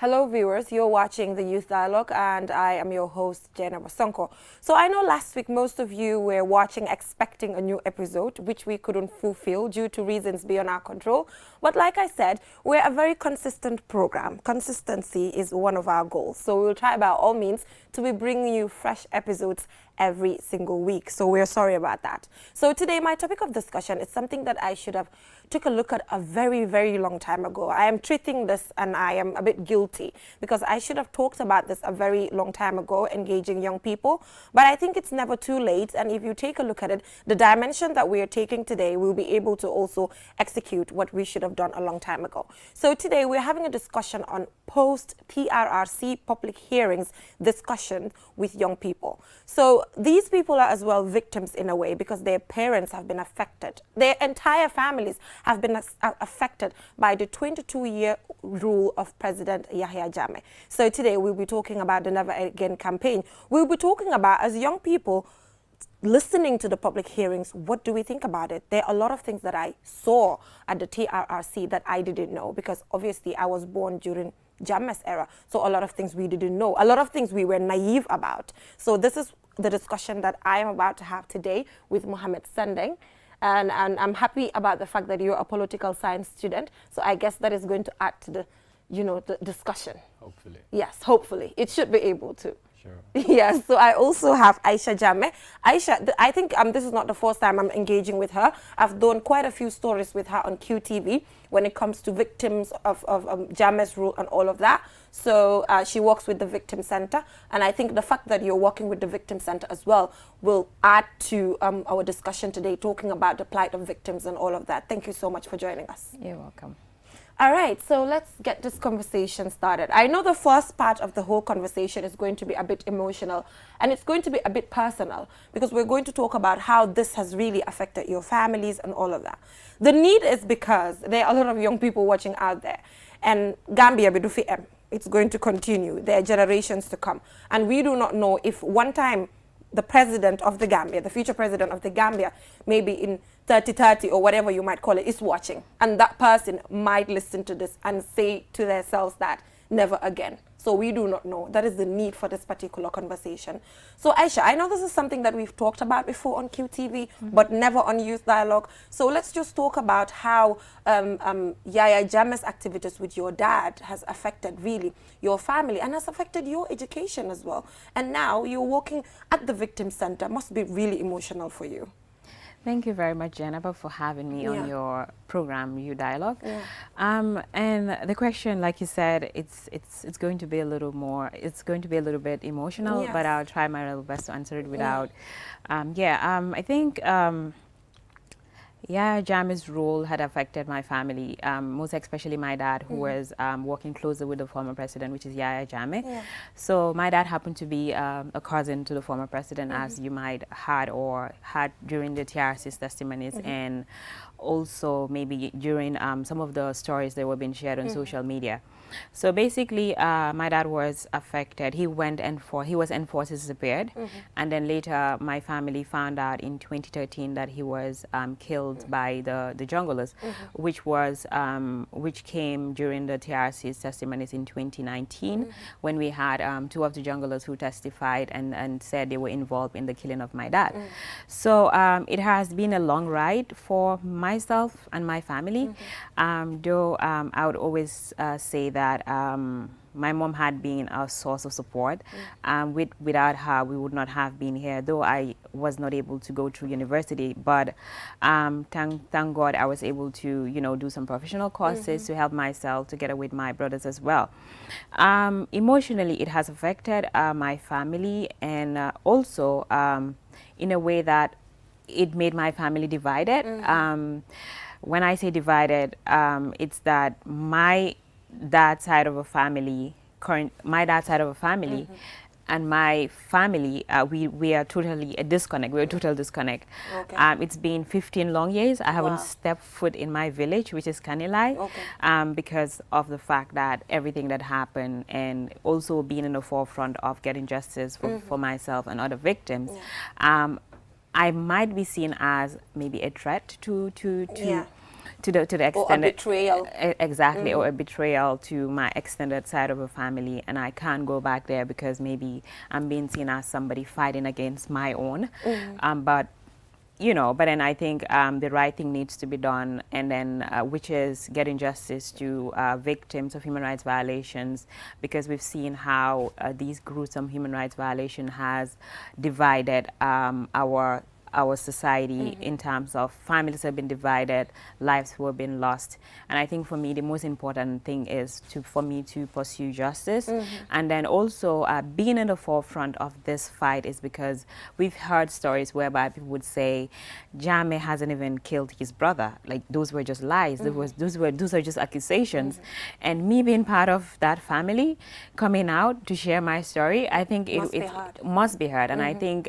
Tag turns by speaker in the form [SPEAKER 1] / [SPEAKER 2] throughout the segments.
[SPEAKER 1] Hello viewers, you're watching the Youth Dialogue and I am your host, Jenna Basonko. So I know last week most of you were watching expecting a new episode, which we couldn't fulfill due to reasons beyond our control. But like I said, we're a very consistent program. Consistency is one of our goals. So we'll try by all means to be bringing you fresh episodes every single week. So we're sorry about that. So today my topic of discussion is something that I should have took a look at a very, very long time ago. I am treating this and I am a bit guilty because I should have talked about this a very long time ago, engaging young people. But I think it's never too late. And if you take a look at it, the dimension that we are taking today, we'll be able to also execute what we should have done a long time ago. So today we're having a discussion on post-TRRC public hearings discussion with young people. So these people are as well victims in a way because their parents have been affected. Their entire families have been affected by the 22-year rule of President Yahya Jammeh. So today we'll be talking about the Never Again campaign. We'll be talking about, as young people, listening to the public hearings, what do we think about it? There are a lot of things that I saw at the TRRC that I didn't know because obviously I was born during Jammeh's era. So a lot of things we didn't know, a lot of things we were naive about. So this is the discussion that I am about to have today with Mohammed Sendeng. And I'm happy about the fact that you're a political science student. So I guess that is going to add to the, the discussion.
[SPEAKER 2] Hopefully.
[SPEAKER 1] Yes, hopefully. It should be able to.
[SPEAKER 2] Sure.
[SPEAKER 1] Yes, so I also have Aisha Jammeh. Aisha, I think this is not the first time I'm engaging with her. I've done quite a few stories with her on QTV when it comes to victims of Jammeh's rule and all of that. So she works with the Victim Center. And I think the fact that you're working with the Victim Center as well will add to our discussion today, talking about the plight of victims and all of that. Thank you so much for joining us.
[SPEAKER 3] You're welcome.
[SPEAKER 1] All right, so let's get this conversation started. I know the first part of the whole conversation is going to be a bit emotional and it's going to be a bit personal because we're going to talk about how this has really affected your families and all of that. The need is because there are a lot of young people watching out there and Gambia bidufi M. It's going to continue. There are generations to come. And we do not know if one time the president of the Gambia, the future president of the Gambia, maybe in 30 or whatever you might call it, is watching. And that person might listen to this and say to themselves that never again. So we do not know. That is the need for this particular conversation. So Aisha, I know this is something that we've talked about before on QTV, but never on Youth Dialogue. So let's just talk about how Yahya Jammeh's activities with your dad has affected really your family and has affected your education as well. And now you're working at the Victim Center. Must be really emotional for you.
[SPEAKER 3] Thank you very much, Jennifer, for having me on your program, You Dialogue.
[SPEAKER 1] Yeah.
[SPEAKER 3] And the question, like you said, it's going to be a little more, it's going to be a little bit emotional,
[SPEAKER 1] Yes.
[SPEAKER 3] but I'll try my level best to answer it without. I think Yahya Jammeh's role had affected my family, most especially my dad, who was working closely with the former president, which is Yahya Jammeh.
[SPEAKER 1] Yeah.
[SPEAKER 3] So my dad happened to be a cousin to the former president, as you might had during the TRRC's testimonies, and also maybe during some of the stories that were being shared on social media. So basically, my dad was affected. He was enforced disappeared, and then later my family found out in 2013 that he was killed by the junglers, which came during the TRRC's testimonies in 2019 when we had two of the junglers who testified and said they were involved in the killing of my dad. So it has been a long ride for myself and my family, though I would always say that my mom had been a source of support. Without her, we would not have been here, though I was not able to go through university. But thank God I was able to, do some professional courses to help myself together with my brothers as well. Emotionally, it has affected my family, and also in a way that it made my family divided. When I say divided, it's that my dad's side of a family, and my family, we are totally a disconnect. We're a total disconnect.
[SPEAKER 1] Okay.
[SPEAKER 3] It's been 15 long years. I haven't stepped foot in my village, which is Kanilai, because of the fact that everything that happened, and also being in the forefront of getting justice for myself and other victims. I might be seen as maybe a threat to to the extended,
[SPEAKER 1] or a betrayal.
[SPEAKER 3] Exactly, or a betrayal to my extended side of the family, and I can't go back there because maybe I'm being seen as somebody fighting against my own. But you know, but then I think the right thing needs to be done, and then which is getting justice to victims of human rights violations, because we've seen how these gruesome human rights violation has divided our society in terms of families have been divided, lives were being lost. And I think for me, the most important thing is for me to pursue justice. And then also being in the forefront of this fight is because we've heard stories whereby people would say, Jammeh hasn't even killed his brother. Like, those were just lies. Those are just accusations. And me being part of that family, coming out to share my story, I think it must be heard. And I think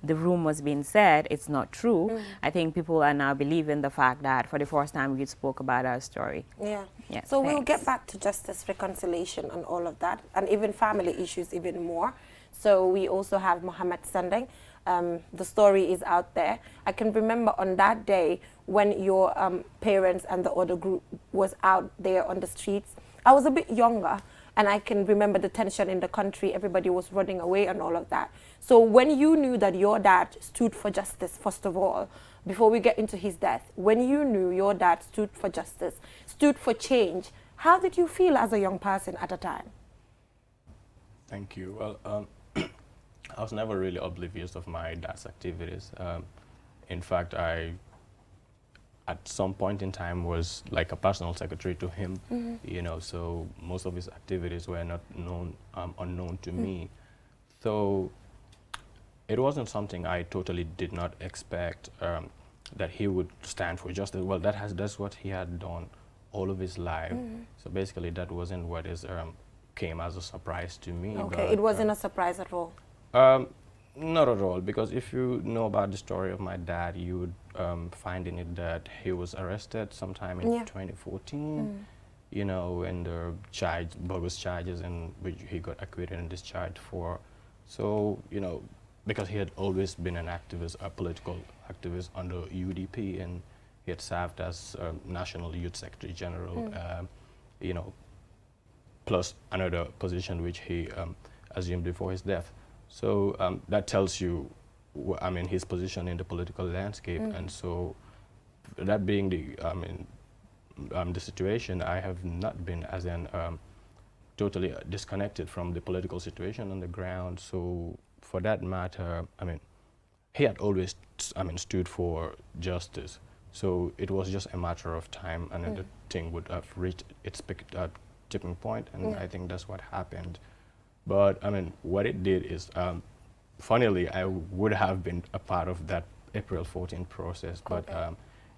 [SPEAKER 3] the rumors being said, it's not true. I think people are now believing the fact that for the first time we spoke about our story.
[SPEAKER 1] Yeah.
[SPEAKER 3] Yeah,
[SPEAKER 1] so we'll get back to justice, reconciliation, and all of that, and even family issues even more. So we also have Mohammed Sandeng. The story is out there. I can remember on that day when your parents and the other group was out there on the streets. I was a bit younger, and I can remember the tension in the country. Everybody was running away and all of that. So when you knew that your dad stood for justice, first of all, before we get into his death, when you knew your dad stood for justice, stood for change, how did you feel as a young person at the time?
[SPEAKER 2] Thank you. Well, I was never really oblivious of my dad's activities. In fact, I, at some point in time, was like a personal secretary to him, you know, so most of his activities were not known, unknown to me. So it wasn't something I totally did not expect, that he would stand for justice. Well, that's what he had done all of his life. So basically that wasn't what came as a surprise to me.
[SPEAKER 1] Okay,
[SPEAKER 2] but,
[SPEAKER 1] it wasn't a surprise at all.
[SPEAKER 2] Not at all, because if you know about the story of my dad, you would find in it that he was arrested sometime in 2014, you know, when the bogus charges in which he got acquitted and discharged for. So, you know, because he had always been an activist, a political activist under UDP, and he had served as National Youth Secretary General, you know, plus another position which he assumed before his death. So that tells you, I mean, his position in the political landscape. And so that being the situation, I have not been as in totally disconnected from the political situation on the ground. So for that matter, I mean, he had always, stood for justice. So it was just a matter of time, and then the thing would have reached its tipping point, and I think that's what happened. But I mean, what it did is, funnily, I would have been a part of that April 14th process, but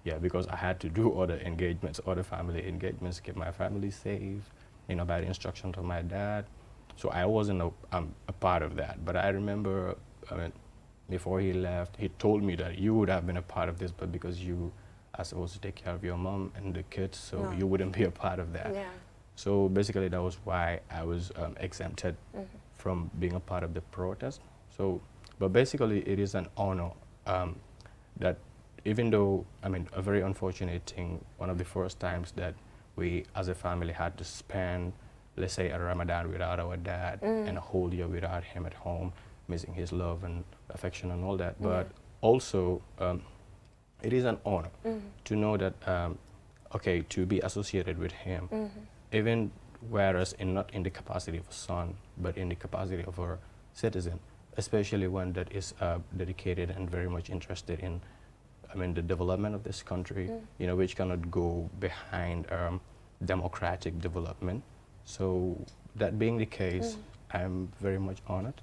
[SPEAKER 2] yeah, because I had to do other engagements, other family engagements, keep my family safe, you know, by the instructions of my dad. So I wasn't a part of that. But I remember, I mean, before he left, he told me that you would have been a part of this, but because you are supposed to take care of your mom and the kids, so you wouldn't be a part of that.
[SPEAKER 1] Yeah.
[SPEAKER 2] So basically, that was why I was exempted from being a part of the protest. So, but basically, it is an honor that even though, I mean, a very unfortunate thing, one of the first times that we as a family had to spend, let's say, a Ramadan without our dad and a whole year without him at home, missing his love and affection and all that. But also, it is an honor to know that, okay, to be associated with him, even whereas not in the capacity of a son, but in the capacity of a citizen, especially one that is dedicated and very much interested in, I mean, the development of this country, you know, which cannot go behind democratic development. So that being the case, I'm very much honored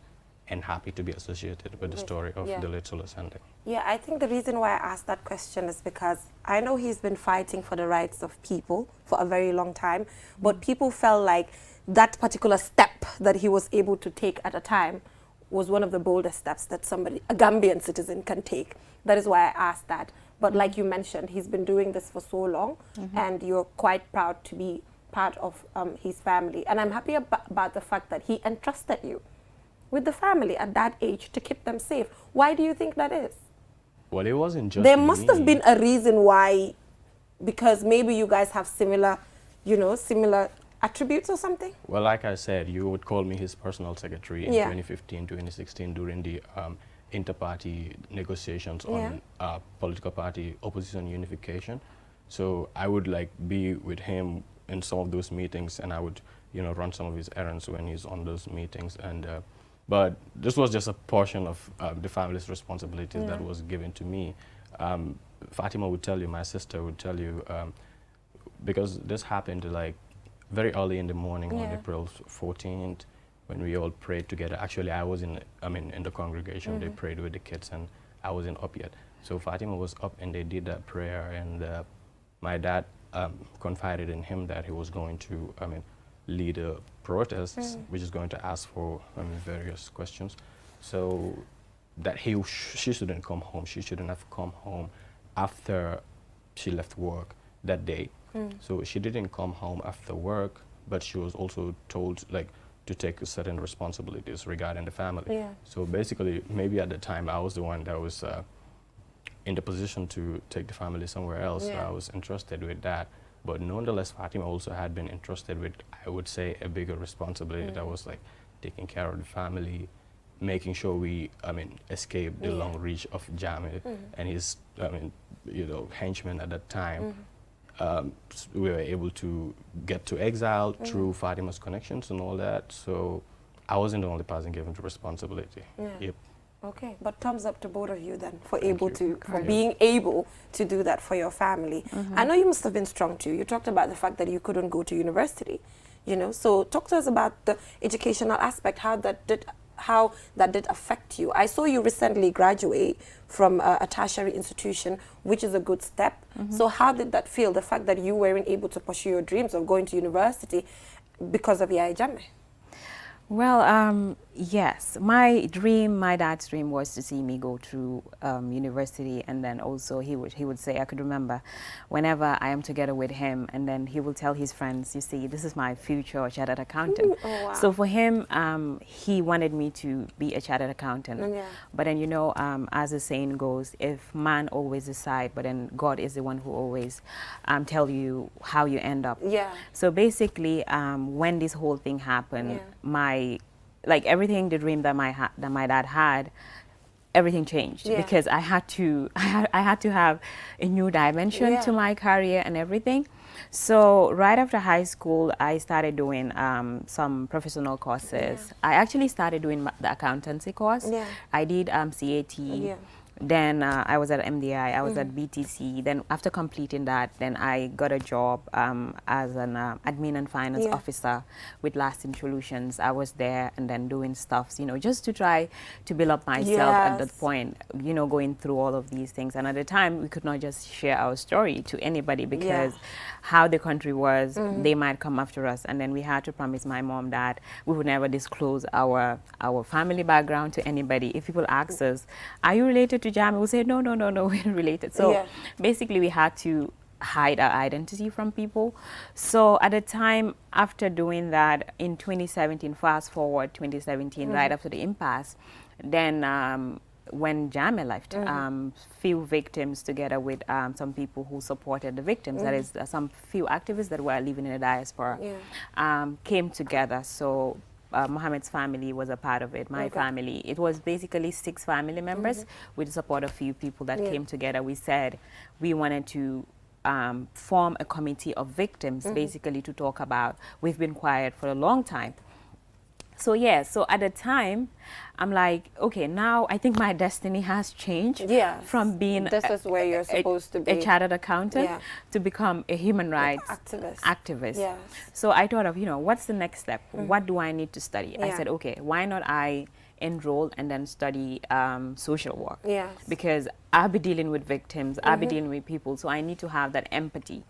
[SPEAKER 2] and happy to be associated with the story of the late Solo Sandeng.
[SPEAKER 1] Yeah, I think the reason why I asked that question is because I know he's been fighting for the rights of people for a very long time, but people felt like that particular step that he was able to take at a time was one of the boldest steps that a Gambian citizen can take. That is why I asked that. But like you mentioned, he's been doing this for so long, and you're quite proud to be part of his family. And I'm happy about the fact that he entrusted you with the family at that age to keep them safe. Why do you think that is?
[SPEAKER 2] Well, it wasn't just
[SPEAKER 1] There must have been a reason why because maybe you guys have similar, similar attributes or something?
[SPEAKER 2] Well, like I said, you would call me his personal secretary in 2015, 2016 during the inter-party negotiations on political party opposition unification. So I would like be with him in some of those meetings, and I would, run some of his errands when he's on those meetings. And but this was just a portion of the family's responsibilities that was given to me. Fatima would tell you, my sister would tell you, because this happened like very early in the morning on April 14th, when we all prayed together. Actually, I was in the congregation. They prayed with the kids, and I wasn't up yet. So Fatima was up, and they did that prayer, and my dad confided in him that he was going to, lead a protest, which is going to ask for various questions. So that she shouldn't come home. She shouldn't have come home after she left work that day. So she didn't come home after work, but she was also told to take certain responsibilities regarding the family. So basically, maybe at the time I was the one that was in the position to take the family somewhere else. So I was entrusted with that. But nonetheless, Fatima also had been entrusted with, I would say, a bigger responsibility that was like taking care of the family, making sure we, escape the long reach of Jami and his, henchmen at that time. We were able to get to exile through Fatima's connections and all that. So I wasn't the only person given the responsibility. Yep.
[SPEAKER 1] Okay, but thumbs up to both of you then for being able to do that for your family. I know you must have been strong too. You talked about the fact that you couldn't go to university, So talk to us about the educational aspect, how that did affect you. I saw you recently graduate from a tertiary institution, which is a good step. So how did that feel, the fact that you weren't able to pursue your dreams of going to university because of Yaya Jammeh?
[SPEAKER 3] Well, yes, my dad's dream was to see me go through university, and then also he would say, I could remember whenever I am together with him, and then he will tell his friends, you see, this is my future chartered accountant.
[SPEAKER 1] Oh, wow.
[SPEAKER 3] So for him, he wanted me to be a chartered accountant. But then, as the saying goes, if man always decide, but then God is the one who always tell you how you end up. So basically, when this whole thing happened, everything, the dream that my dad had, everything changed because I had to have a new dimension to my career and everything. So right after high school, I started doing some professional courses. I actually started doing the accountancy course. I did CAT. Then I was at MDI, I was at BTC. Then after completing that, then I got a job as an admin and finance officer with Lasting Solutions. I was there and then doing stuff, just to try to build up myself at that point, going through all of these things. And at the time, we could not just share our story to anybody because how the country was, they might come after us. And then we had to promise my mom that we would never disclose our family background to anybody. If people ask us, are you related to Jammeh? We'll say, no, we're related. So basically we had to hide our identity from people. So at the time, after doing that, in 2017, fast forward 2017, right after the impasse, then when Jammeh left, few victims together with some people who supported the victims, that is some few activists that were living in the diaspora, came together. So Mohammed's family was a part of it, my family. It was basically 6 family members with the support of a few people that came together. We said we wanted to form a committee of victims, basically to talk about, we've been quiet for a long time. So so at the time, I'm like, okay, now I think my destiny has changed from being
[SPEAKER 1] this is where you're supposed to be
[SPEAKER 3] a chartered accountant to become a human rights activist. So I thought of, what's the next step? What do I need to study? I said, okay, why not I enroll and then study social work? Because I'll be dealing with victims, I'll be dealing with people, so I need to have that empathy.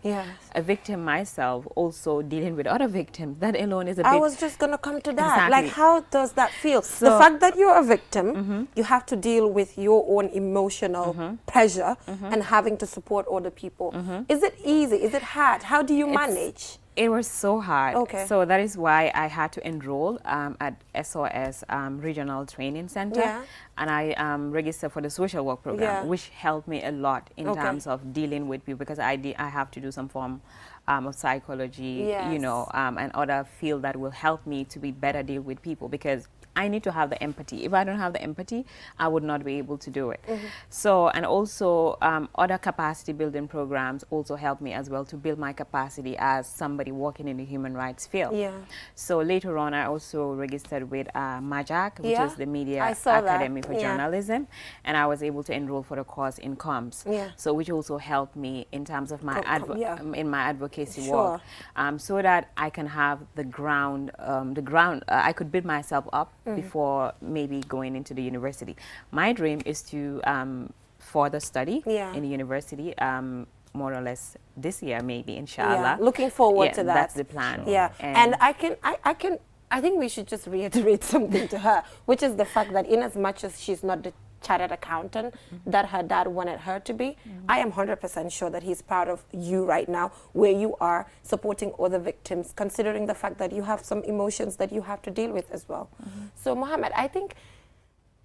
[SPEAKER 3] A victim myself, also dealing with other victims, that alone is a bit...
[SPEAKER 1] I was just going to come to that. Like, how does that feel? So, the fact that you're a victim, you have to deal with your own emotional pressure and having to support other people. Is it easy? Is it hard? How do you manage?
[SPEAKER 3] It was so hard.
[SPEAKER 1] Okay.
[SPEAKER 3] So that is why I had to enroll at SOS Regional Training Center.
[SPEAKER 1] Yeah.
[SPEAKER 3] And I registered for the social work program,
[SPEAKER 1] Yeah.
[SPEAKER 3] which helped me a lot in
[SPEAKER 1] Okay.
[SPEAKER 3] terms of dealing with people, because I have to do some form of psychology, you
[SPEAKER 1] Yes.
[SPEAKER 3] know, and other field that will help me to be better deal with people, because I need to have the empathy. If I don't have the empathy, I would not be able to do it. So, and also other capacity building programs also help me as well to build my capacity as somebody working in the human rights field.
[SPEAKER 1] Yeah.
[SPEAKER 3] So later on, I also registered with MAJAC, which
[SPEAKER 1] Yeah,
[SPEAKER 3] is the Media
[SPEAKER 1] I saw that.
[SPEAKER 3] Academy for
[SPEAKER 1] Yeah.
[SPEAKER 3] Journalism, and I was able to enroll for the course in comms.
[SPEAKER 1] Yeah.
[SPEAKER 3] So which also helped me in terms of my
[SPEAKER 1] yeah.
[SPEAKER 3] in my advocacy
[SPEAKER 1] Sure.
[SPEAKER 3] work, so that I can have the ground. I could build myself up before maybe going into the university. My dream is to further study
[SPEAKER 1] Yeah.
[SPEAKER 3] in the university. More or less this year, maybe, inshallah.
[SPEAKER 1] Yeah, looking forward
[SPEAKER 3] Yeah,
[SPEAKER 1] to that.
[SPEAKER 3] that's the plan.
[SPEAKER 1] Yeah, and I think we should just reiterate something to her, which is the fact that in as much as she's not the chartered accountant that her dad wanted her to be, I am 100% sure that he's proud of you right now, where you are supporting other victims, considering the fact that you have some emotions that you have to deal with as well. So, Mohammed, I think,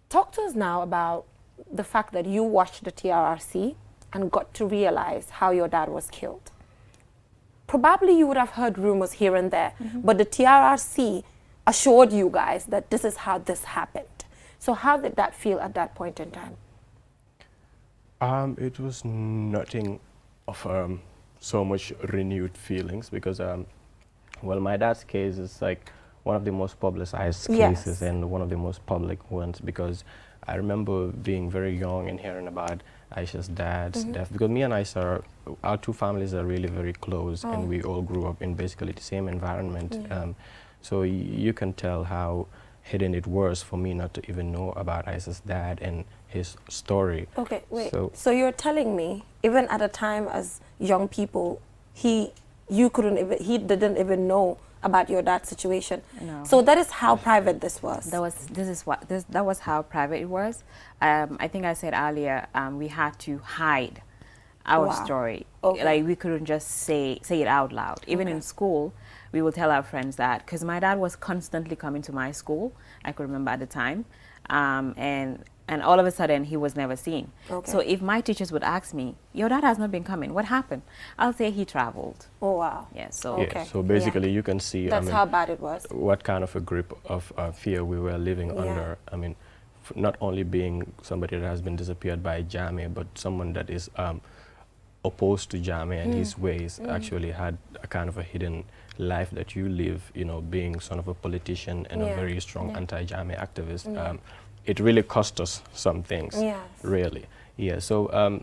[SPEAKER 1] talk to us now about the fact that you watched the TRRC and got to realize how your dad was killed. Probably you would have heard rumors here and there, but the TRRC assured you guys that this is how this happened. So how did that feel at that point in time?
[SPEAKER 2] It was nothing of so much renewed feelings, because well, my dad's case is like one of the most publicized
[SPEAKER 1] Yes.
[SPEAKER 2] cases and one of the most public ones, because I remember being very young and hearing about Aisha's dad's death, because me and Aisha, our two families are really very close, and we all grew up in basically the same environment. So you can tell how hidden it was for me not to even know about Aisha's dad and his story.
[SPEAKER 1] Okay, wait. So you're telling me, even at a time as young people, he didn't even know about your dad's situation.
[SPEAKER 3] No.
[SPEAKER 1] So that is how private this was.
[SPEAKER 3] That was how private it was. I think I said earlier, we had to hide our
[SPEAKER 1] Wow.
[SPEAKER 3] story.
[SPEAKER 1] Okay.
[SPEAKER 3] Like, we couldn't just say it out loud. Even in school, we would tell our friends that, because my dad was constantly coming to my school, I could remember at the time, and all of a sudden he was never seen.
[SPEAKER 1] Okay.
[SPEAKER 3] So if my teachers would ask me, your dad has not been coming, what happened? I'll say he traveled.
[SPEAKER 1] Oh, wow.
[SPEAKER 3] Yeah, so
[SPEAKER 1] Okay.
[SPEAKER 2] Yeah, so basically you can see
[SPEAKER 1] That's how bad it was.
[SPEAKER 2] what kind of a grip of fear we were living
[SPEAKER 1] Yeah.
[SPEAKER 2] under. I mean, not only being somebody that has been disappeared by Jame, but someone that is opposed to Jame and his ways, actually had a kind of a hidden life that you live, you know, being son of a politician and a very strong anti-Jame activist. It really cost us some things,
[SPEAKER 1] Yes.
[SPEAKER 2] really. Yeah, so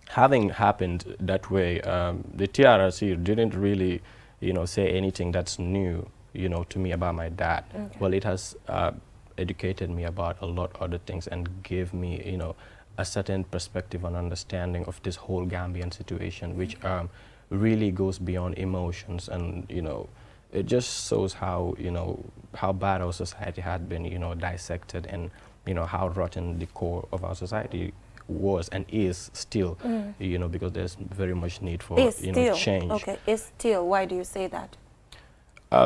[SPEAKER 2] having happened that way, the TRRC didn't really, you know, say anything that's new, you know, to me about my dad.
[SPEAKER 1] Okay.
[SPEAKER 2] Well, it has educated me about a lot of other things and gave me, you know, a certain perspective and understanding of this whole Gambian situation, which really goes beyond emotions, and, you know, it just shows how, you know, how bad our society had been, you know, dissected, and, you know, how rotten the core of our society was and is still, you know, because there's very much need for, you know, change.
[SPEAKER 1] Okay, is still. Why do you say that?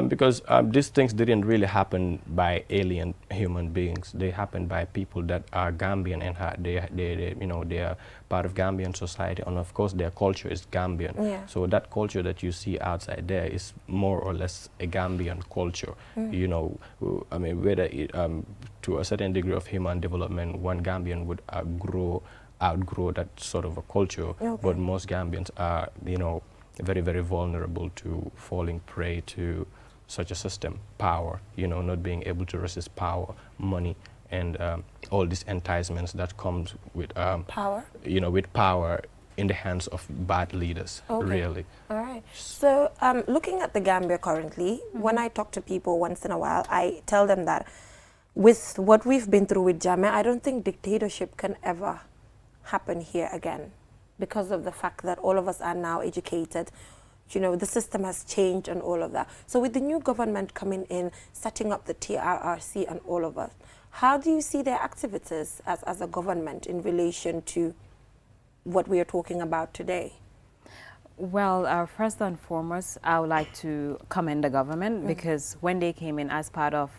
[SPEAKER 2] Because these things didn't really happen by alien human beings. They happened by people that are Gambian, and they you know, they are part of Gambian society, and of course their culture is Gambian.
[SPEAKER 1] Yeah.
[SPEAKER 2] So that culture that you see outside there is more or less a Gambian culture. You know, I mean, whether it, to a certain degree of human development, one Gambian would outgrow that sort of a culture, but most Gambians are, you know, very, very vulnerable to falling prey to such a system, power, you know, not being able to resist power, money, and all these enticements that comes with
[SPEAKER 1] Power?
[SPEAKER 2] you know, with power in the hands of bad leaders, really.
[SPEAKER 1] All right. So looking at the Gambia currently, when I talk to people once in a while, I tell them that with what we've been through with Jammeh, I don't think dictatorship can ever happen here again, because of the fact that all of us are now educated. You know, the system has changed and all of that. So with the new government coming in, setting up the TRRC and all of us, how do you see their activities as a government in relation to what we are talking about today?
[SPEAKER 3] Well, first and foremost, I would like to commend the government because when they came in as part of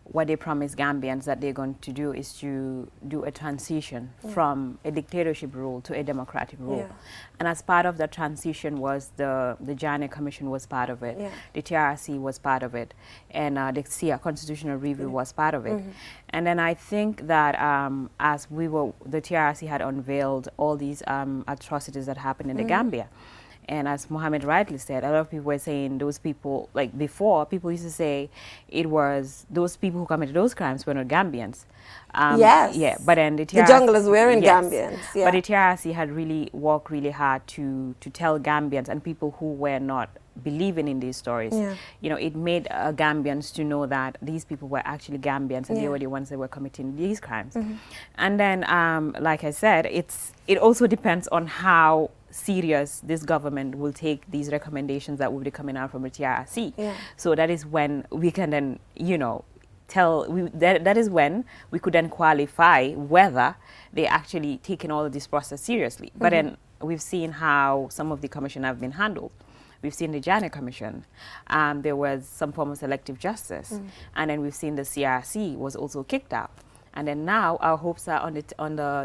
[SPEAKER 3] what they promised Gambians that they're going to do is to do a transition from a dictatorship rule to a democratic rule.
[SPEAKER 1] Yeah.
[SPEAKER 3] And as part of the transition was the Janneh Commission was part of it, the TRRC was part of it, and the SIA Constitutional Review was part of it. And then I think that as the TRRC had unveiled all these atrocities that happened in the Gambia. And as Mohammed rightly said, a lot of people were saying those people, like before, people used to say it was those people who committed those crimes were not Gambians.
[SPEAKER 1] Yes.
[SPEAKER 3] Yeah, but then the TRRC...
[SPEAKER 1] The junglers were in Gambians. Yeah.
[SPEAKER 3] But the TRRC had really worked really hard to tell Gambians and people who were not believing in these stories. You know, it made Gambians to know that these people were actually Gambians and they were the ones that were committing these crimes. And then, like I said, it also depends on how serious this government will take these recommendations that will be coming out from the TRRC. So that is when we can then, you know, that is when we could then qualify whether they actually taken all of this process seriously. But then we've seen how some of the commission have been handled. We've seen the Janneh Commission. There was some form of selective justice. And then we've seen the CRC was also kicked out. And then now our hopes are on the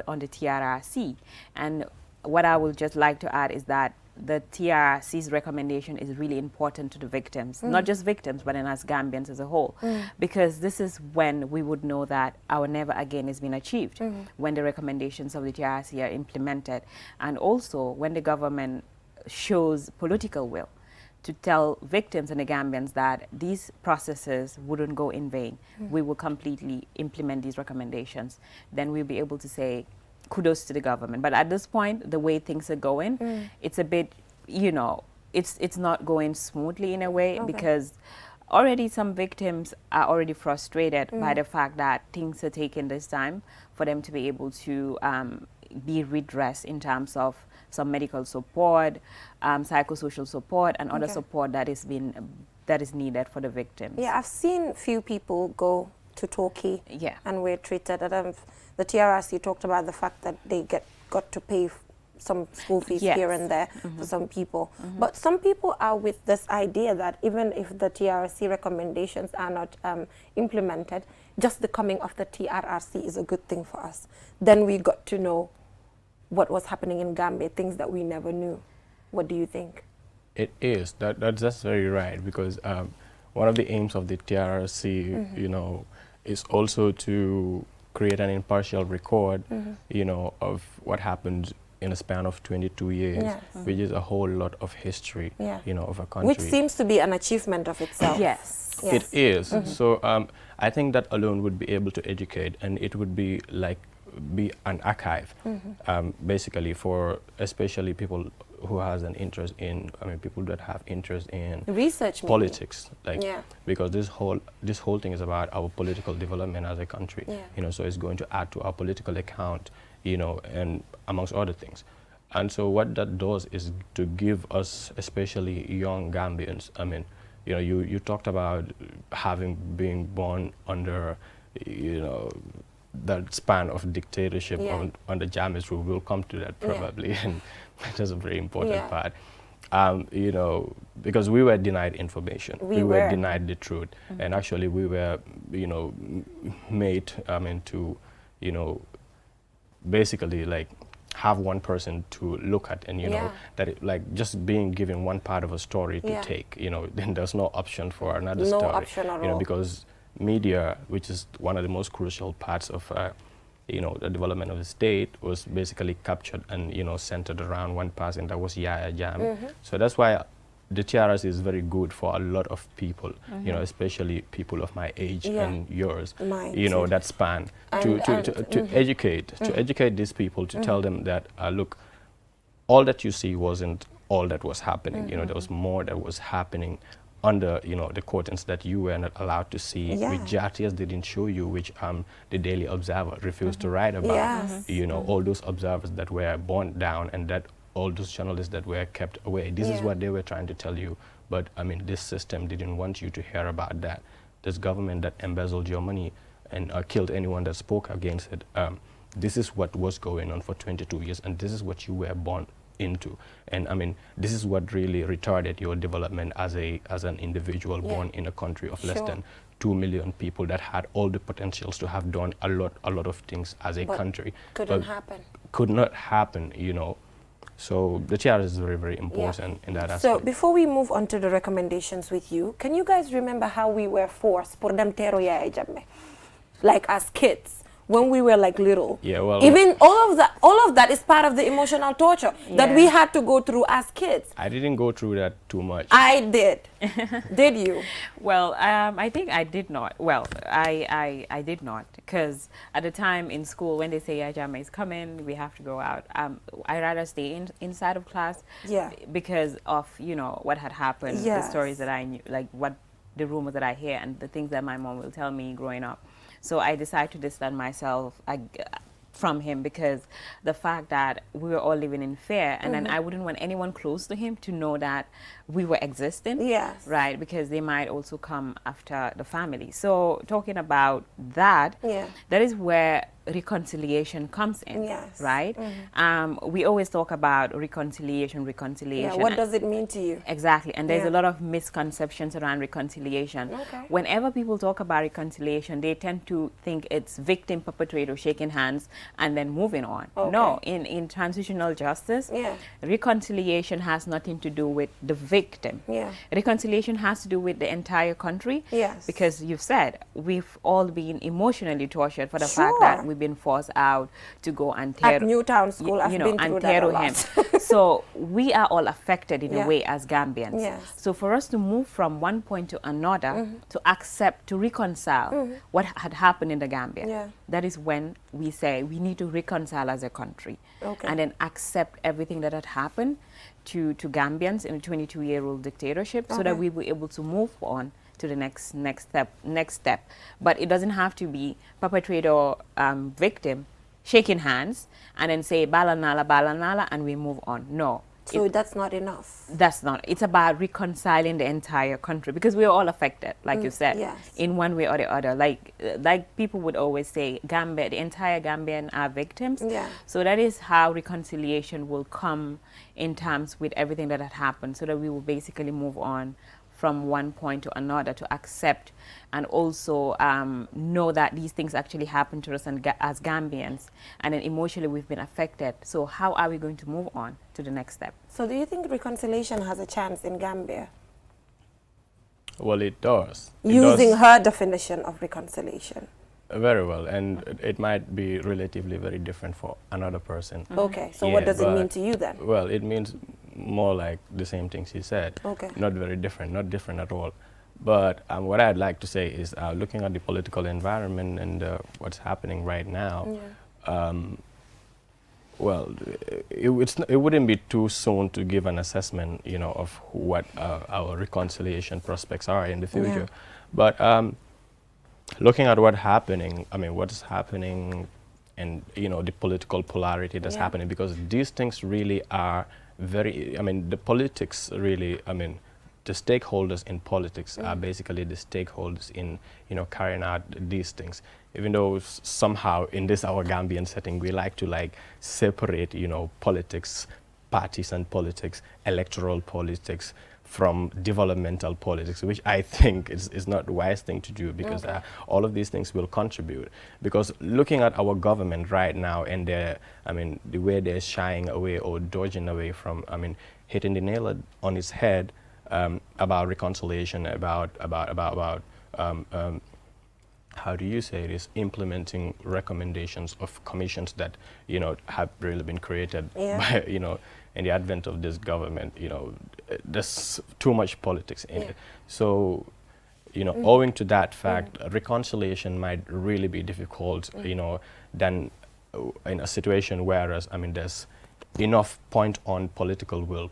[SPEAKER 3] TRRC. And what I would just like to add is that the TRRC's recommendation is really important to the victims, not just victims, but then as Gambians as a whole, because this is when we would know that our never again has been achieved, when the recommendations of the TRRC are implemented, and also when the government shows political will to tell victims and the Gambians that these processes wouldn't go in vain. We will completely implement these recommendations. Then we'll be able to say, kudos to the government. But at this point, the way things are going, it's a bit, you know, it's not going smoothly in a way because already some victims are already frustrated by the fact that things are taking this time for them to be able to be redressed in terms of some medical support, psychosocial support, and other support that is needed for the victims.
[SPEAKER 1] Yeah, I've seen few people go to Turkey and were treated. The TRRC talked about the fact that they got to pay some school fees here and there for some people. But some people are with this idea that even if the TRRC recommendations are not implemented, just the coming of the TRRC is a good thing for us. Then we got to know what was happening in Gambia, things that we never knew. What do you think?
[SPEAKER 2] It is. That's very right, because one of the aims of the TRRC, you know, is also to create an impartial record, you know, of what happened in a span of 22 years, which is a whole lot of history, you know, of a country.
[SPEAKER 1] Which seems to be an achievement of itself.
[SPEAKER 3] Yes.
[SPEAKER 2] It is. So I think that alone would be able to educate, and it would be like an archive, basically, for especially people who has an interest in, people that have interest in
[SPEAKER 1] research,
[SPEAKER 2] politics, like, because this whole thing is about our political development as a country, you know, so it's going to add to our political account, you know, and amongst other things. And so what that does is to give us, especially young Gambians, you know, you talked about being born under, you know, that span of dictatorship under Jammeh's rule. We'll come to that probably, and that's a very important part. You know, because we were denied information, we were denied the truth, and actually we were, you know, made, to, you know, basically like have one person to look at, and you know that it, like just being given one part of a story to take, you know, then there's no option for another story.
[SPEAKER 1] No option at
[SPEAKER 2] all.
[SPEAKER 1] Know,
[SPEAKER 2] because media, which is one of the most crucial parts of, you know, the development of the state, was basically captured and, you know, centered around one person, that was Yahya Jammeh. So that's why the TRRC is very good for a lot of people, you know, especially people of my age and yours, you know, that span, to educate these people, to tell them that, look, all that you see wasn't all that was happening, you know, there was more that was happening under, you know, the curtains that you were not allowed to see, which JATIAS didn't show you, which the Daily Observer refused to write about, you know, all those observers that were burnt down, and that all those journalists that were kept away. This is what they were trying to tell you, but this system didn't want you to hear about that. This government that embezzled your money and killed anyone that spoke against it. This is what was going on for 22 years, and this is what you were born into. And I mean, this is what really retarded your development as an individual born in a country of less than 2 million people that had all the potentials to have done a lot of things as a country.
[SPEAKER 1] Couldn't happen.
[SPEAKER 2] Could not happen, you know. So the TRRC is very, very important in that aspect.
[SPEAKER 1] So before we move on to the recommendations with you, can you guys remember how we were forced por dem tero Yaya Jammeh, like as kids? When we were like little, even all of that is part of the emotional torture that we had to go through as kids.
[SPEAKER 2] I didn't go through that too much.
[SPEAKER 1] I did. Did you?
[SPEAKER 3] Well, I think I did not. Well, I did not, because at the time in school when they say Ajama is coming, we have to go out. I rather stay inside of class. Because of, you know, what had happened, the stories that I knew, like what the rumors that I hear and the things that my mom will tell me growing up. So I decided to distance myself from him, because the fact that we were all living in fear, and then I wouldn't want anyone close to him to know that we were existing. Right, because they might also come after the family. So talking about that, that is where reconciliation comes in, right? We always talk about reconciliation.
[SPEAKER 1] What does it mean to you?
[SPEAKER 3] Exactly, and there's a lot of misconceptions around reconciliation. Whenever people talk about reconciliation, they tend to think it's victim, perpetrator shaking hands and then moving on. No, in transitional justice, reconciliation has nothing to do with the victim. Reconciliation has to do with the entire country, because you've said we've all been emotionally tortured for the fact that we've been forced out to go and tear
[SPEAKER 1] at Newtown School, I've been through that a lot.
[SPEAKER 3] So we are all affected in a way as Gambians. So for us to move from one point to another, to accept, to reconcile what had happened in the Gambia, that is when we say we need to reconcile as a country, and then accept everything that had happened to Gambians in a 22-year-old dictatorship, so that we were able to move on to the next step. But it doesn't have to be perpetrator, victim, shaking hands, and then say balanala, and we move on. No.
[SPEAKER 1] So that's not enough.
[SPEAKER 3] That's not. It's about reconciling the entire country, because we're all affected, like you said, in one way or the other. Like people would always say, Gambia, the entire Gambian are victims. So that is how reconciliation will come in terms with everything that had happened, so that we will basically move on from one point to another, to accept and also know that these things actually happen to us as Gambians, and then emotionally we've been affected. So how are we going to move on to the next step?
[SPEAKER 1] So do you think reconciliation has a chance in Gambia?
[SPEAKER 2] Well, it does.
[SPEAKER 1] Using her definition of reconciliation.
[SPEAKER 2] Very well, and it might be relatively very different for another person.
[SPEAKER 1] Okay, so what does it mean to you then?
[SPEAKER 2] Well, it means more like the same things he said. Not very different, not different at all. But what I'd like to say is, looking at the political environment and what's happening right now, well, it wouldn't be too soon to give an assessment, you know, of what our reconciliation prospects are in the future. But looking at what's happening, and, you know, the political polarity that's happening, because these things really are very, the politics really, the stakeholders in politics are basically the stakeholders in, you know, carrying out these things. Even though somehow in this our Gambian setting, we like to separate, you know, politics, partisan politics, electoral politics, from developmental politics, which I think is not the wise thing to do, because all of these things will contribute. Because looking at our government right now, and the way they're shying away or dodging away from, hitting the nail on its head about reconciliation, about how do you say this, implementing recommendations of commissions that, you know, have really been created by, you know, in the advent of this government. You know, there's too much politics in it. So, you know, owing to that fact, reconciliation might really be difficult, you know, than in a situation whereas, there's enough point on political will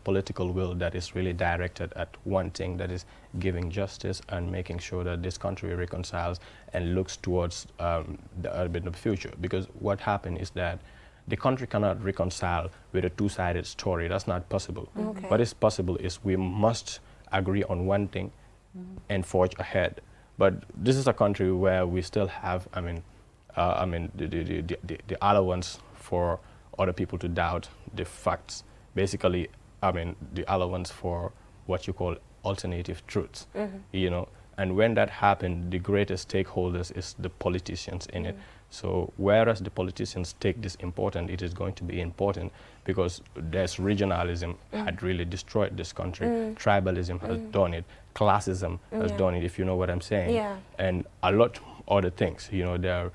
[SPEAKER 2] that is really directed at one thing, that is giving justice and making sure that this country reconciles and looks towards the future. Because what happened is that the country cannot reconcile with a two-sided story. That's not possible. What is possible is we must agree on one thing and forge ahead. But this is a country where we still have, the allowance for other people to doubt the facts, basically, I mean, the allowance for what you call alternative truths, you know. And when that happened, the greatest stakeholders is the politicians in it. So whereas the politicians take this important, it is going to be important because there's regionalism had really destroyed this country. Tribalism has done it. Classism has done it, if you know what I'm saying.
[SPEAKER 1] Yeah.
[SPEAKER 2] And a lot other things, you know, there are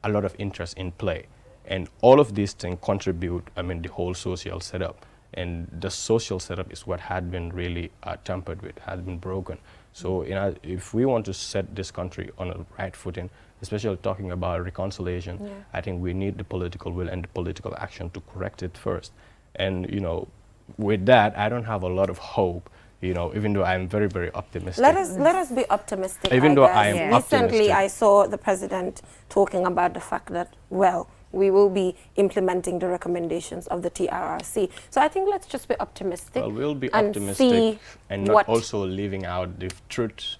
[SPEAKER 2] a lot of interest in play. And all of these things contribute, I mean, the whole social setup. And the social setup is what had been really tampered with, had been broken. So you know, if we want to set this country on a right footing, especially talking about reconciliation, I think we need the political will and the political action to correct it first. And you know, with that, I don't have a lot of hope, you know, even though I'm very, very optimistic.
[SPEAKER 1] Let us be optimistic.
[SPEAKER 2] Even though I am
[SPEAKER 1] Recently,
[SPEAKER 2] optimistic.
[SPEAKER 1] I saw the president talking about the fact that, well, we will be implementing the recommendations of the TRRC. So I think let's just be optimistic.
[SPEAKER 2] Well, we'll be
[SPEAKER 1] and
[SPEAKER 2] optimistic and not also leaving out the truth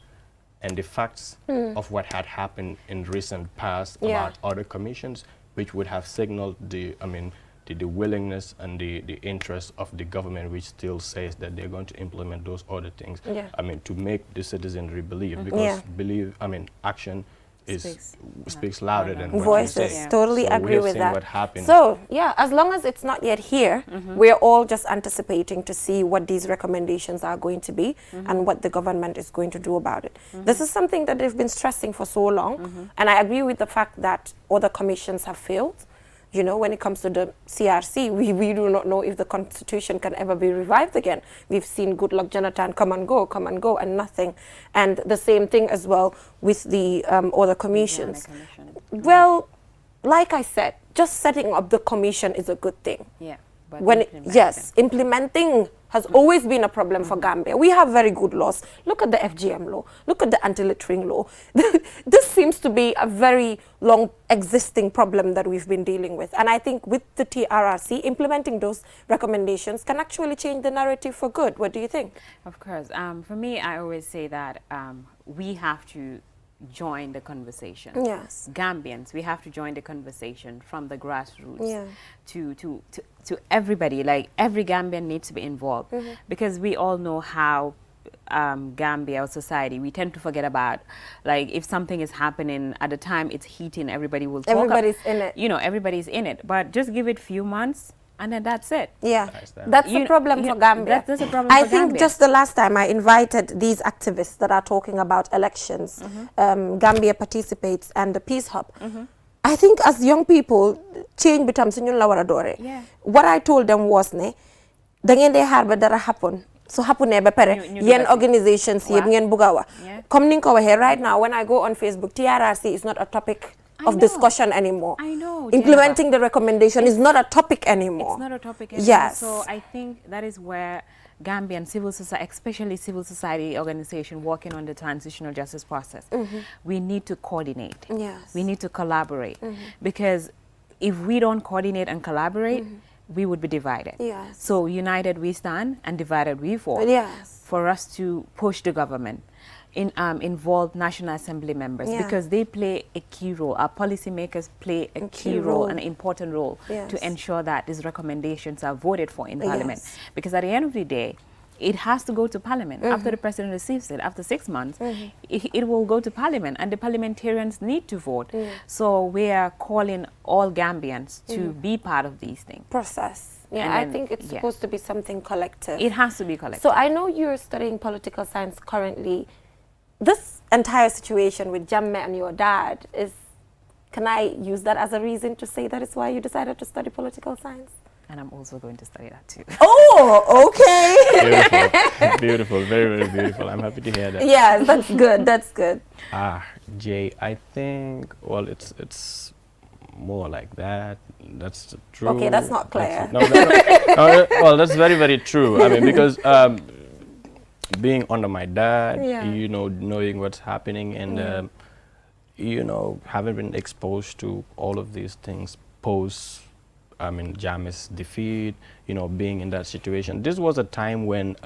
[SPEAKER 2] and the facts of what had happened in recent past about other commissions, which would have signaled the, I mean, the willingness and the interest of the government, which still says that they're going to implement those other things. I mean, to make the citizenry believe, because action speaks louder than
[SPEAKER 1] voices.
[SPEAKER 2] what you say.
[SPEAKER 1] Totally
[SPEAKER 2] so
[SPEAKER 1] agree
[SPEAKER 2] we have
[SPEAKER 1] with
[SPEAKER 2] seen
[SPEAKER 1] that.
[SPEAKER 2] What happened.
[SPEAKER 1] So yeah, as long as it's not yet here, we're all just anticipating to see what these recommendations are going to be and what the government is going to do about it. This is something that they've been stressing for so long, and I agree with the fact that other commissions have failed. You know, when it comes to the CRC, we do not know if the Constitution can ever be revived again. We've seen Goodluck Jonathan come and go, and nothing. And the same thing as well with the other commissions. Well, like I said, just setting up the commission is a good thing.
[SPEAKER 3] Yeah. But
[SPEAKER 1] implementing has always been a problem for Gambia. We have very good laws. Look at the FGM law. Look at the anti-littering law. This seems to be a very long existing problem that we've been dealing with. And I think with the TRRC, implementing those recommendations can actually change the narrative for good. What do you think?
[SPEAKER 3] Of course. For me, I always say that we have to join the conversation.
[SPEAKER 1] Yes.
[SPEAKER 3] Gambians, we have to join the conversation from the grassroots to everybody. Like, every Gambian needs to be involved because we all know how Gambia or society, we tend to forget about, like, if something is happening at the time it's heating, everybody will talk.
[SPEAKER 1] Everybody's in it.
[SPEAKER 3] You know, everybody's in it. But just give it few months and then that's it.
[SPEAKER 1] Yeah, that's the problem for Gambia.
[SPEAKER 3] That's a problem
[SPEAKER 1] I
[SPEAKER 3] for
[SPEAKER 1] think
[SPEAKER 3] Gambia.
[SPEAKER 1] just the last time I invited these activists that are talking about elections, Gambia Participates and the Peace Hub. I think as young people, change becomes in la wara dore. What I told them was ne, da ngeen dee xaar ba dara happen. So happen ba pare yen organizations yeb ngeen buga wa. Comme ni nga ko waxe, right now when I go on Facebook, TRRC is not a topic of discussion anymore.
[SPEAKER 3] I know.
[SPEAKER 1] Implementing the recommendation is not a topic anymore.
[SPEAKER 3] It's not a topic anymore.
[SPEAKER 1] Yes.
[SPEAKER 3] So I think that is where Gambian civil society, especially civil society organization working on the transitional justice process, we need to coordinate.
[SPEAKER 1] Yes.
[SPEAKER 3] We need to collaborate. Because if we don't coordinate and collaborate, we would be divided.
[SPEAKER 1] Yes.
[SPEAKER 3] So united we stand and divided we fall.
[SPEAKER 1] Yes.
[SPEAKER 3] For us to push the government. Involve National Assembly members because they play a key role. Our policymakers play a key role, an important role to ensure that these recommendations are voted for in Parliament. Because at the end of the day, it has to go to Parliament. After the President receives it, after 6 months, it will go to Parliament and the parliamentarians need to vote. So we are calling all Gambians to be part of these things.
[SPEAKER 1] Process. Yeah, I think it's supposed to be something collective.
[SPEAKER 3] It has to be collective.
[SPEAKER 1] So I know you're studying political science currently. This entire situation with Jammeh and your dad is, can I use that as a reason to say that is why you decided to study political science?
[SPEAKER 3] And I'm also going to study that too.
[SPEAKER 1] Oh, okay.
[SPEAKER 2] Beautiful, beautiful, very, very beautiful. I'm happy to hear that.
[SPEAKER 1] Yeah, that's good, that's good.
[SPEAKER 2] Jay, I think, well, it's more like that. That's true.
[SPEAKER 1] Okay, that's not clear.
[SPEAKER 2] Well, that's very, very true. I mean, because being under my dad, you know, knowing what's happening and, you know, having been exposed to all of these things post, I mean, Jammeh's defeat, you know, being in that situation. This was a time when,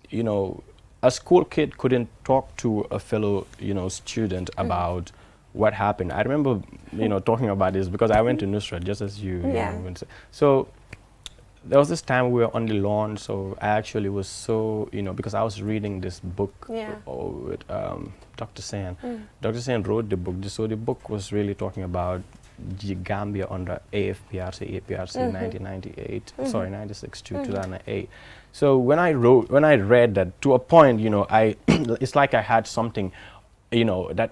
[SPEAKER 2] you know, a school kid couldn't talk to a fellow, you know, student about what happened. I remember, you know, talking about this because I went to Nusrat just as you, you know, went to. So there was this time we were on the lawn, so I actually was so, because I was reading this book with Dr. Sen. Dr. Sen wrote the book, so the book was really talking about Gambia under AFPRC, 1998, sorry, 96 to 2008. So when I read that, to a point, it's like I had something, that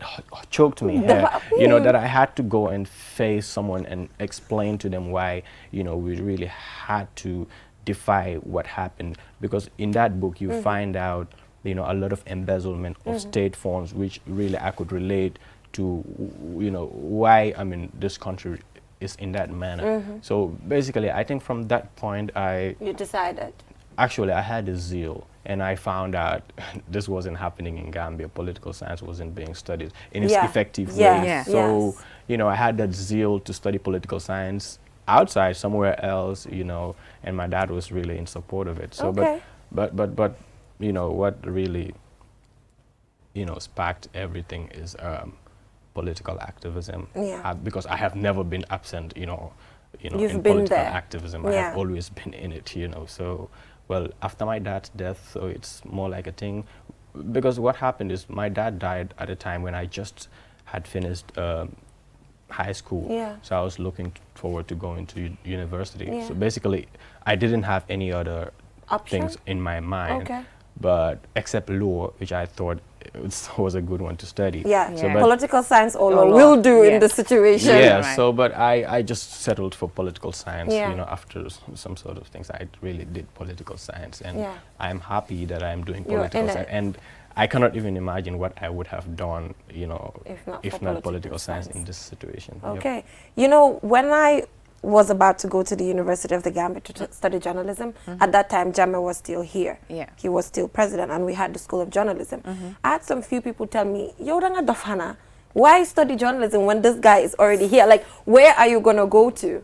[SPEAKER 2] choked me here, that I had to go and face someone and explain to them why, we really had to defy what happened. Because in that book, you find out, a lot of embezzlement of state funds, which really I could relate to, why, this country is in that manner. So basically, I think from that point, You decided? Actually, I had a zeal, and I found out this wasn't happening in Gambia. Political science wasn't being studied in its effective way. So, I had that zeal to study political science outside, somewhere else, and my dad was really in support of it. So, but what really, sparked everything is political activism. Because I have never been absent, in political activism. I have always been in it, So, well, after my dad's death, so it's more like a thing. Because what happened is my dad died at a time when I just had finished high school. So I was looking forward to going to university. So basically, I didn't have any other things in my mind. But except law, which I thought was a good one to study. So
[SPEAKER 1] political science or law will do in this situation.
[SPEAKER 2] So but I just settled for political science, after some sort of things. I really did political science, and I'm happy that I'm doing political science. And I cannot even imagine what I would have done, if not political science in this situation.
[SPEAKER 1] Okay. When I was about to go to the University of the Gambia to study journalism. At that time, Jammeh was still here. He was still president, and we had the School of Journalism. I had some few people tell me, "Yo, danga dofana, why study journalism when this guy is already here? Like, where are you going to go to?"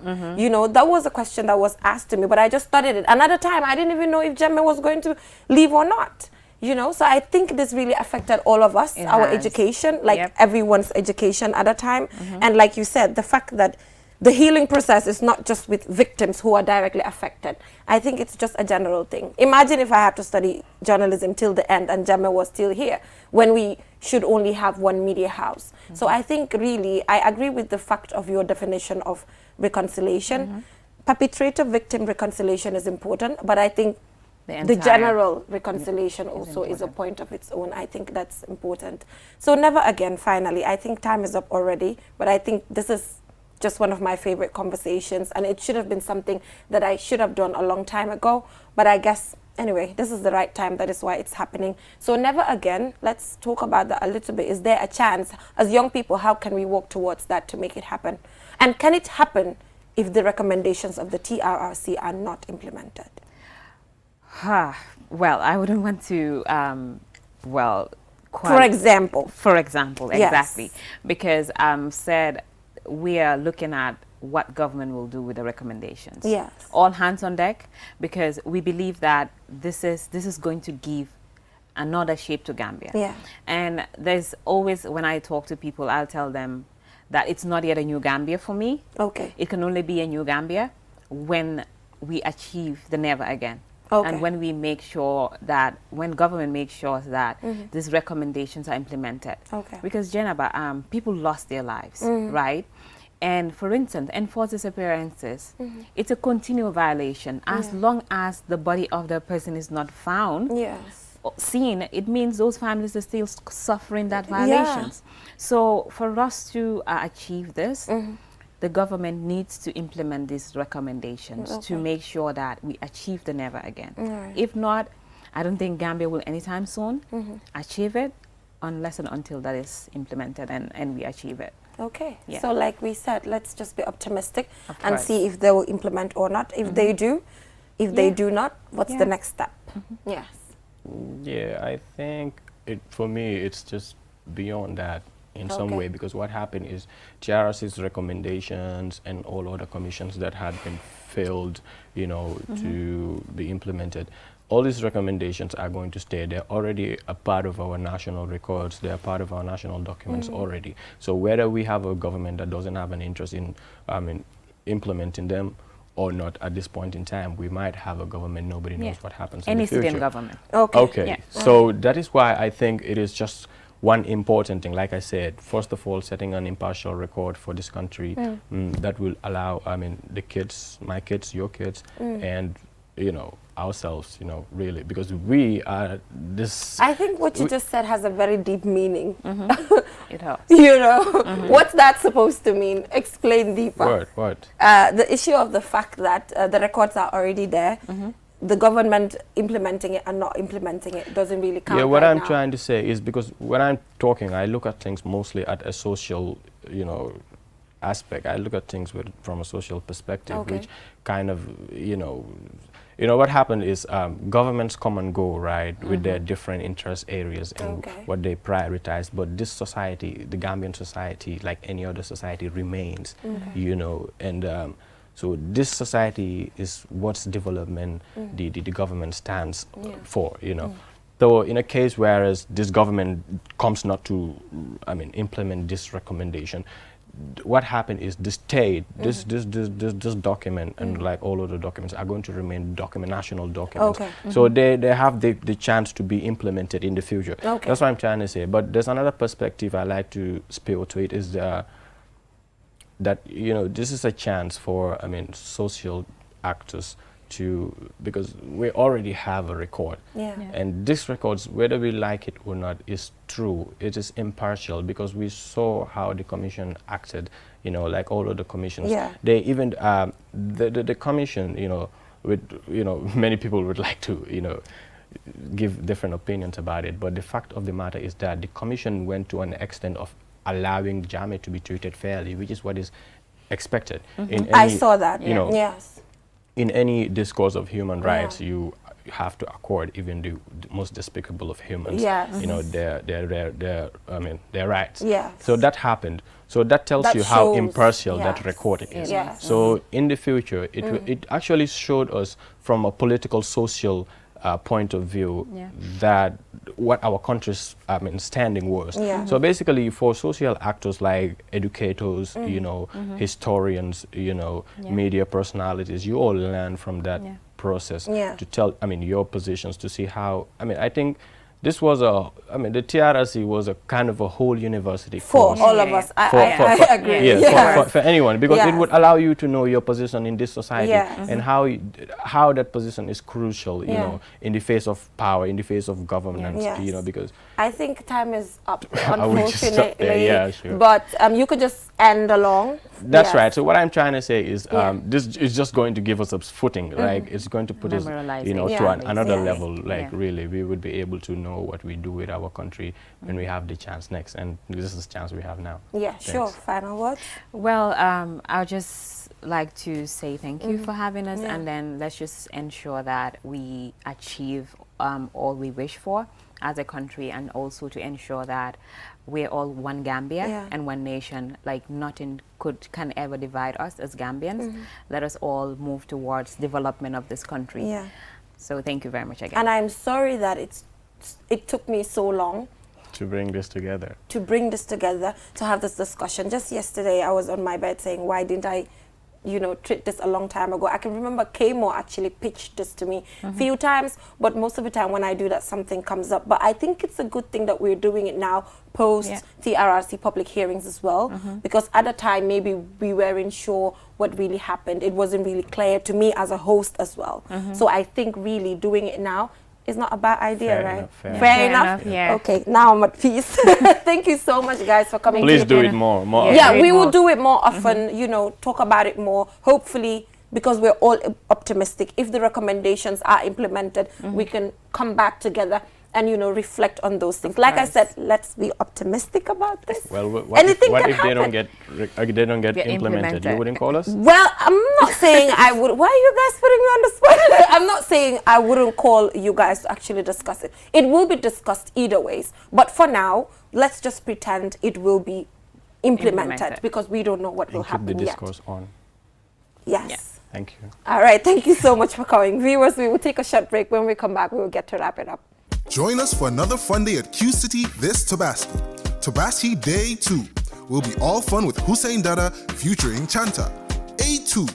[SPEAKER 1] That was a question that was asked to me, but I just studied it. Another time, I didn't even know if Jammeh was going to leave or not. So I think this really affected all of us, our education, like everyone's education at a time. And like you said, the fact that the healing process is not just with victims who are directly affected. I think it's just a general thing. Imagine if I had to study journalism till the end and Jammeh was still here, when we should only have one media house. So I think really, I agree with the fact of your definition of reconciliation. Perpetrator-victim reconciliation is important, but I think the general reconciliation also is a point of its own. I think that's important. So never again, finally. I think time is up already, but I think this is just one of my favorite conversations, and it should have been something that I should have done a long time ago, but I guess anyway, this is the right time. That is why it's happening. So never again. Let's talk about that a little bit. Is there a chance, as young people, how can we work towards that to make it happen? And can it happen if the recommendations of the TRRC are not implemented?
[SPEAKER 3] Well, I wouldn't want to
[SPEAKER 1] for example,
[SPEAKER 3] exactly, because said we are looking at what government will do with the recommendations. All hands on deck, because we believe that this is going to give another shape to Gambia. And there's always, when I talk to people, I'll tell them that it's not yet a new Gambia for me. It can only be a new Gambia when we achieve the never again. And when we make sure that, when government makes sure that these recommendations are implemented. Because, Jenaba, people lost their lives, right? And for instance, enforced disappearances, it's a continual violation. As long as the body of the person is not found, seen, it means those families are still suffering that violations. So for us to achieve this, the government needs to implement these recommendations to make sure that we achieve the never again. If not, I don't think Gambia will anytime soon achieve it, unless and until that is implemented and we achieve it.
[SPEAKER 1] So like we said, let's just be optimistic and see if they will implement or not. If they do, if they do not, what's the next step?
[SPEAKER 2] I think for me, it's just beyond that in some way, because what happened is TRRC's recommendations and all other commissions that had been failed, to be implemented. All these recommendations are going to stay. They're already a part of our national records. They're part of our national documents already. So whether we have a government that doesn't have an interest in implementing them, or not at this point in time. We might have a government, nobody knows what happens in
[SPEAKER 3] Any
[SPEAKER 2] the future.
[SPEAKER 3] sitting government.
[SPEAKER 1] Okay.
[SPEAKER 3] Yeah.
[SPEAKER 2] So that is why I think it is just one important thing, like I said, first of all, setting an impartial record for this country that will allow, I mean, the kids, my kids, your kids, and, you know, ourselves, you know, really, because we are this...
[SPEAKER 1] I think what you just said has a very deep meaning.
[SPEAKER 3] It helps.
[SPEAKER 1] You know, what's that supposed to mean? Explain deeper.
[SPEAKER 2] What?
[SPEAKER 1] The issue of the fact that the records are already there, the government implementing it and not implementing it doesn't really count.
[SPEAKER 2] Yeah, what
[SPEAKER 1] right
[SPEAKER 2] I'm
[SPEAKER 1] now.
[SPEAKER 2] trying to say is, because when I'm talking, I look at things mostly at a social, you know, aspect. I look at things from a social perspective, which kind of, you know, what happened is governments come and go, right, with their different interest areas and what they prioritize. But this society, the Gambian society, like any other society, remains, you know, and so this society is what's development the government stands for, you know. So in a case whereas this government comes not to, I mean, implement this recommendation, what happened is the state, this document and like all other documents are going to remain national documents. So they have the chance to be implemented in the future. That's what I'm trying to say. But there's another perspective I like to spill to it, is that, you know, this is a chance for, I mean, social actors to, because we already have a record. And this records, whether we like it or not, is true. It is impartial, because we saw how the commission acted, you know, like all of the commissions. They even, the commission, you know, many people would like to, you know, give different opinions about it. But the fact of the matter is that the commission went to an extent of allowing Jammeh to be treated fairly, which is what is expected. In any,
[SPEAKER 1] I saw that.
[SPEAKER 2] You know,
[SPEAKER 1] yes.
[SPEAKER 2] In any discourse of human rights, you have to accord even the most despicable of humans, you know, their rights. So that happened. So that tells you how impartial that recording is. So in the future, it actually showed us from a political, social point of view that what our country's standing was. So basically, for social actors like educators, you know, historians, you know, media personalities, you all learn from that process to tell, your positions, to see how, I think this was the TRRC was a kind of a whole university
[SPEAKER 1] for
[SPEAKER 2] course.
[SPEAKER 1] all of us. I agree.
[SPEAKER 2] For anyone, because it would allow you to know your position in this society and how that position is crucial, you know, in the face of power, in the face of governance, you know, because
[SPEAKER 1] I think time is up,
[SPEAKER 2] I would just stop there. Yeah, sure.
[SPEAKER 1] But you could just end along.
[SPEAKER 2] That's right. So what I'm trying to say is this is just going to give us a footing, like it's going to put us, you know, to another level. Like really, we would be able to know what we do with our country when we have the chance next, and this is the chance we have now.
[SPEAKER 1] Yeah, sure. Final words.
[SPEAKER 3] Well, I'll just like to say thank you for having us, and then let's just ensure that we achieve all we wish for as a country, and also to ensure that we're all one Gambia and one nation. Like nothing can ever divide us as Gambians. Let us all move towards development of this country. So thank you very much again.
[SPEAKER 1] And I'm sorry that it took me so long
[SPEAKER 2] to bring this together. To have this discussion. Just yesterday, I was on my bed saying, why didn't I, you know, treat this a long time ago? I can remember Kamo actually pitched this to me a few times, but most of the time when I do that, something comes up. But I think it's a good thing that we're doing it now, post TRRC public hearings as well, because at the time, maybe we weren't sure what really happened. It wasn't really clear to me as a host as well. So I think really doing it now is not a bad idea, right? Fair enough.
[SPEAKER 3] Yeah.
[SPEAKER 1] Okay, now I'm at peace. Thank you so much, guys, for coming.
[SPEAKER 2] Please do it more.
[SPEAKER 1] We will do it more often, you know, talk about it more. Hopefully, because we're all optimistic, if the recommendations are implemented, we can come back together and, you know, reflect on those things. Like I said, let's be optimistic about this.
[SPEAKER 2] Well, what if they don't get implemented? You wouldn't call us?
[SPEAKER 1] Well, I'm not saying I would. Why are you guys putting me on the spot? I'm not saying I wouldn't call you guys to actually discuss it. It will be discussed either ways. But for now, let's just pretend it will be implemented. Because we don't know what will happen yet.
[SPEAKER 2] Keep the discourse on.
[SPEAKER 1] Yes.
[SPEAKER 2] Thank you.
[SPEAKER 1] All right. Thank you so much for coming. Viewers, we will take a short break. When we come back, we will get to wrap it up.
[SPEAKER 4] Join us for another fun day at Q City this Tabaski. Tabaski Day 2 will be all fun with Hussein Dada featuring Chanta. A2,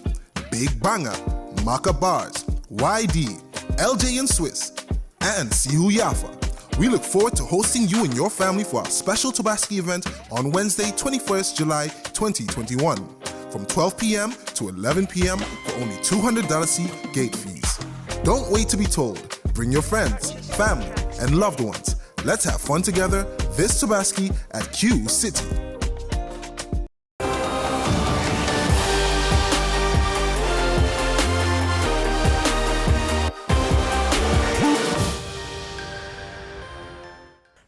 [SPEAKER 4] Big Banga, Maka Bars, YD, LJ and Swiss, and Sihu Yafa. We look forward to hosting you and your family for our special Tobaski event on Wednesday, 21st July 2021 from 12 p.m. to 11 p.m. for only $200 gate fees. Don't wait to be told. Bring your friends, family, and loved ones. Let's have fun together this Tobaski at Q City.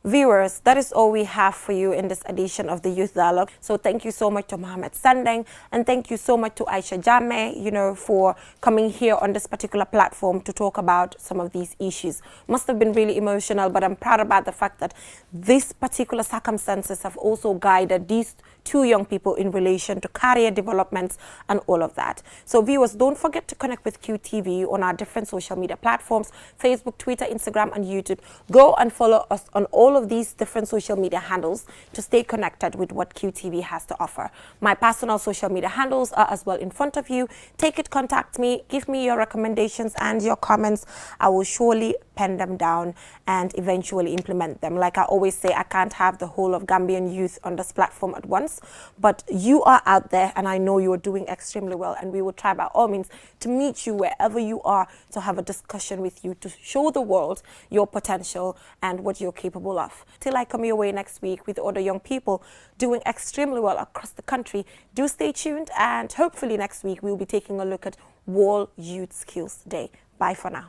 [SPEAKER 1] Viewers, that is all we have for you in this edition of the Youth Dialogue. So thank you so much to Mohammed Sandeng, and thank you so much to Aisha Jammeh, for coming here on this particular platform to talk about some of these issues. Must have been really emotional, but I'm proud about the fact that these particular circumstances have also guided these two young people in relation to career developments and all of that. So viewers, don't forget to connect with QTV on our different social media platforms, Facebook, Twitter, Instagram, and YouTube. Go and follow us on all of these different social media handles to stay connected with what QTV has to offer. My personal social media handles are as well in front of you. Take it, contact me, give me your recommendations and your comments. I will surely pen them down and eventually implement them. Like I always say, I can't have the whole of Gambian youth on this platform at once, but you are out there and I know you are doing extremely well, and we will try by all means to meet you wherever you are to have a discussion with you, to show the world your potential and what you're capable of. Till I come your way next week with other young people doing extremely well across the country, do stay tuned, and hopefully next week we'll be taking a look at World Youth Skills Day. Bye for now.